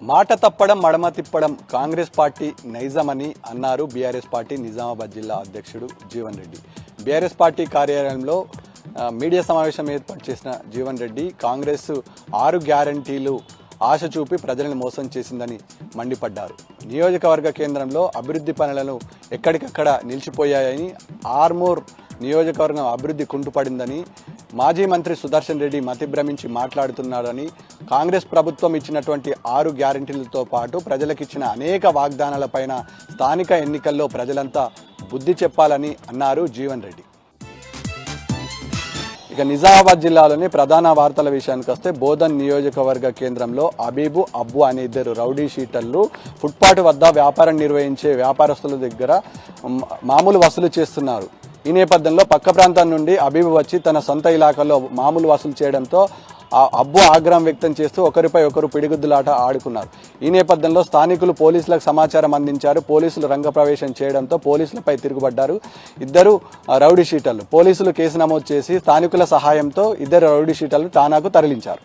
మాట తప్పడం మడమ తిప్పడం కాంగ్రెస్ పార్టీ నైజమని అన్నారు బీఆర్ఎస్ పార్టీ నిజామాబాద్ జిల్లా అధ్యక్షుడు జీవన్ రెడ్డి. బీఆర్ఎస్ పార్టీ కార్యాలయంలో మీడియా సమావేశం ఏర్పాటు చేసిన జీవన్ రెడ్డి కాంగ్రెస్ 6 గ్యారంటీలు ఆశ చూపి ప్రజలను మోసం చేసిందని మండిపడ్డారు. నియోజకవర్గ కేంద్రంలో అభివృద్ధి పనులను ఎక్కడికక్కడ నిలిచిపోయాయని, ఆర్మూర్ నియోజకవర్గం అభివృద్ధి కుంటుపడిందని, మాజీ మంత్రి సుదర్శన్ రెడ్డి మతిభ్రమించి మాట్లాడుతున్నాడని, కాంగ్రెస్ ప్రభుత్వం ఇచ్చినటువంటి 6 గ్యారంటీలతో పాటు ప్రజలకిచ్చిన అనేక వాగ్దానాలపైన స్థానిక ఎన్నికల్లో ప్రజలంతా బుద్ధి చెప్పాలని అన్నారు జీవన్ రెడ్డి. ఇక నిజామాబాద్ జిల్లాలోని ప్రధాన వార్తల విషయానికి వస్తే, బోధన్ నియోజకవర్గ కేంద్రంలో అబీబు, అబ్బు అనే 2 రౌడీ షీటర్లు ఫుట్పాత్ వద్ద వ్యాపారం నిర్వహించే వ్యాపారస్తుల దగ్గర మామూలు వసూలు చేస్తున్నారు. ఈ నేపథ్యంలో పక్క ప్రాంతం నుండి అబీబు వచ్చి తన సొంత ఇలాకాలో మామూలు వసూలు చేయడంతో అబ్బు ఆగ్రహం వ్యక్తం చేస్తూ ఒకరిపై ఒకరు పిడిగుద్దులాట ఆడుకున్నారు. ఈ నేపథ్యంలో స్థానికులు పోలీసులకు సమాచారం అందించారు. పోలీసులు రంగప్రవేశం చేయడంతో పోలీసులపై తిరుగుబడ్డారు 2 రౌడీ షీటర్లు. పోలీసులు కేసు నమోదు చేసి స్థానికుల సహాయంతో 2 రౌడీ షీటర్లు ఠాణాకు తరలించారు.